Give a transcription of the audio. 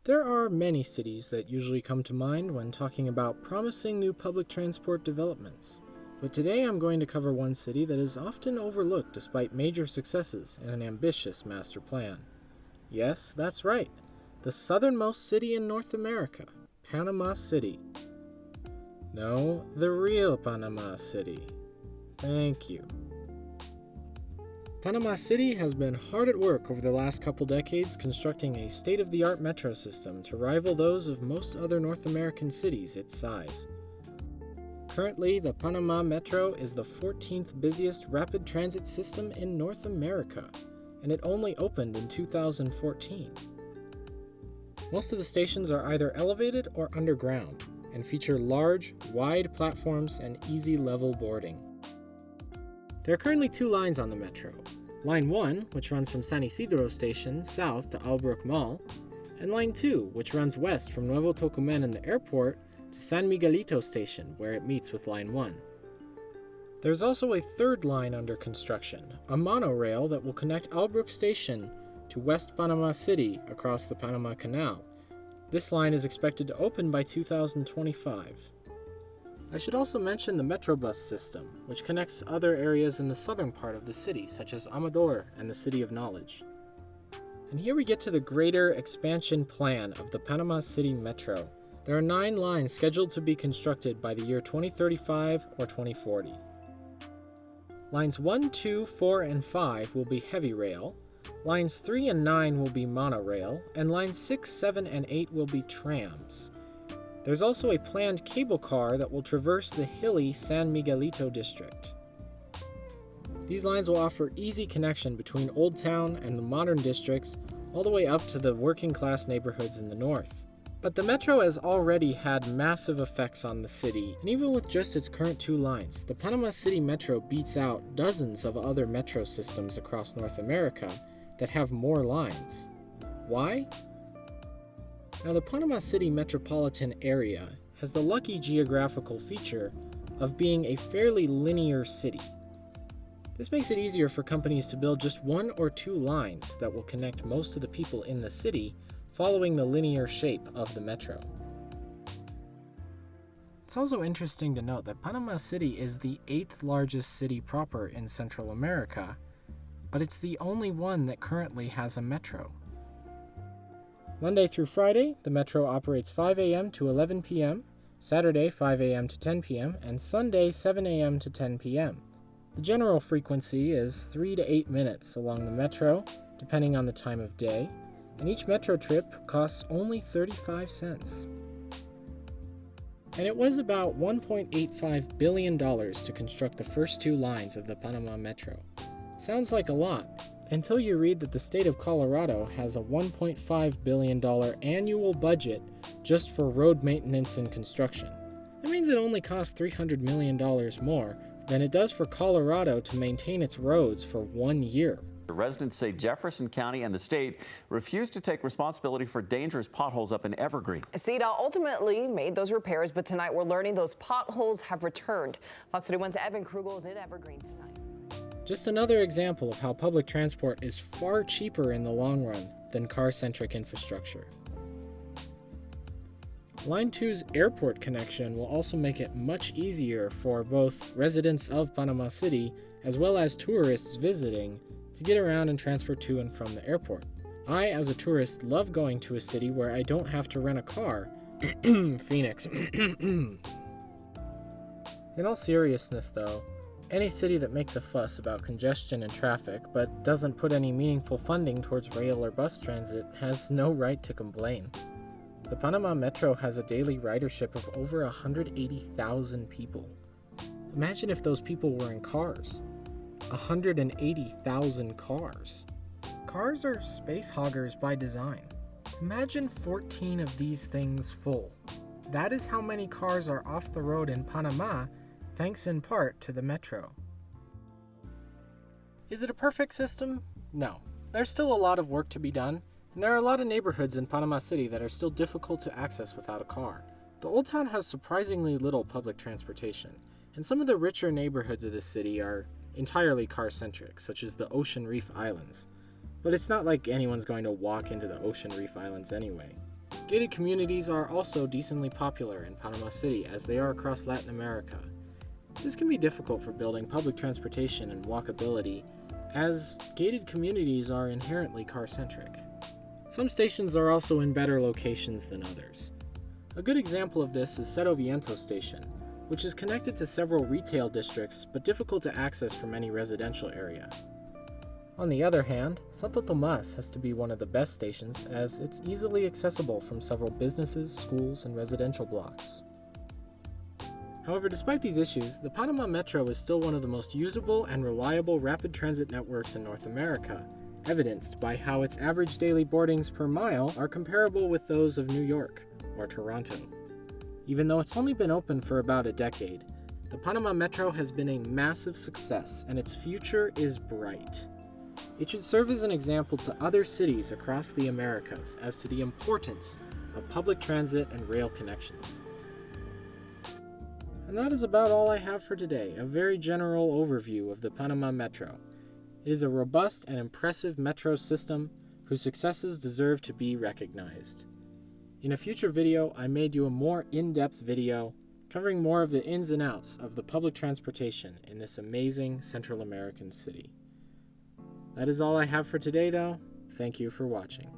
There are many cities that usually come to mind when talking about promising new public transport developments. But today I'm going to cover one city that is often overlooked despite major successes in an ambitious master plan. Yes, that's right. The southernmost city in North America, Panama City. No, the real Panama City. Thank you. Panama City has been hard at work over the last couple decades constructing a state-of-the-art metro system to rival those of most other North American cities its size. Currently, the Panama Metro is the 14th busiest rapid transit system in North America, and it only opened in 2014. Most of the stations are either elevated or underground, and feature large, wide platforms and easy level boarding. There are currently two lines on the Metro. Line 1, which runs from San Isidro Station south to Albrook Mall, and Line 2, which runs west from Nuevo Tocumen and the airport to San Miguelito Station, where it meets with Line 1. There's also a third line under construction, a monorail that will connect Albrook Station to West Panama City across the Panama Canal. This line is expected to open by 2025. I should also mention the Metrobus system, which connects other areas in the southern part of the city, such as Amador and the City of Knowledge. And here we get to the greater expansion plan of the Panama City Metro. There are 9 lines scheduled to be constructed by the year 2035 or 2040. Lines 1, 2, 4, and 5 will be heavy rail, lines 3 and 9 will be monorail, and lines 6, 7, and 8 will be trams. There's also a planned cable car that will traverse the hilly San Miguelito district. These lines will offer easy connection between Old Town and the modern districts, all the way up to the working class neighborhoods in the north. But the Metro has already had massive effects on the city, and even with just its current 2 lines, the Panama City Metro beats out dozens of other metro systems across North America that have more lines. Why? Now, the Panama City metropolitan area has the lucky geographical feature of being a fairly linear city. This makes it easier for companies to build just 1 or 2 lines that will connect most of the people in the city, following the linear shape of the metro. It's also interesting to note that Panama City is the 8th largest city proper in Central America, but it's the only one that currently has a metro. Monday through Friday, the Metro operates 5 a.m. to 11 p.m., Saturday 5 a.m. to 10 p.m., and Sunday 7 a.m. to 10 p.m. The general frequency is 3 to 8 minutes along the Metro, depending on the time of day, and each Metro trip costs only 35 cents. And it was about $1.85 billion to construct the first 2 lines of the Panama Metro. Sounds like a lot, until you read that the state of Colorado has a $1.5 billion annual budget just for road maintenance and construction. That means it only costs $300 million more than it does for Colorado to maintain its roads for 1 year. Residents say Jefferson County and the state refused to take responsibility for dangerous potholes up in Evergreen. CDOT ultimately made those repairs, but tonight we're learning those potholes have returned. Fox 31's Evan Krugel is in Evergreen tonight. Just another example of how public transport is far cheaper in the long run than car-centric infrastructure. Line 2's airport connection will also make it much easier for both residents of Panama City as well as tourists visiting to get around and transfer to and from the airport. I, as a tourist, love going to a city where I don't have to rent a car. Phoenix. In all seriousness, though, any city that makes a fuss about congestion and traffic but doesn't put any meaningful funding towards rail or bus transit has no right to complain. The Panama Metro has a daily ridership of over 180,000 people. Imagine if those people were in cars. 180,000 cars. Cars are space hoggers by design. Imagine 14 of these things full. That is how many cars are off the road in Panama, thanks in part to the Metro. Is it a perfect system? No. There's still a lot of work to be done, and there are a lot of neighborhoods in Panama City that are still difficult to access without a car. The Old Town has surprisingly little public transportation, and some of the richer neighborhoods of the city are entirely car-centric, such as the Ocean Reef Islands. But it's not like anyone's going to walk into the Ocean Reef Islands anyway. Gated communities are also decently popular in Panama City, as they are across Latin America. This can be difficult for building public transportation and walkability, as gated communities are inherently car-centric. Some stations are also in better locations than others. A good example of this is Cerro Viento Station, which is connected to several retail districts but difficult to access from any residential area. On the other hand, Santo Tomas has to be one of the best stations, as it's easily accessible from several businesses, schools, and residential blocks. However, despite these issues, the Panama Metro is still one of the most usable and reliable rapid transit networks in North America, evidenced by how its average daily boardings per mile are comparable with those of New York or Toronto. Even though it's only been open for about a decade, the Panama Metro has been a massive success and its future is bright. It should serve as an example to other cities across the Americas as to the importance of public transit and rail connections. And that is about all I have for today, a very general overview of the Panama Metro. It is a robust and impressive metro system whose successes deserve to be recognized. In a future video, I may do a more in-depth video covering more of the ins and outs of the public transportation in this amazing Central American city. That is all I have for today, though. Thank you for watching.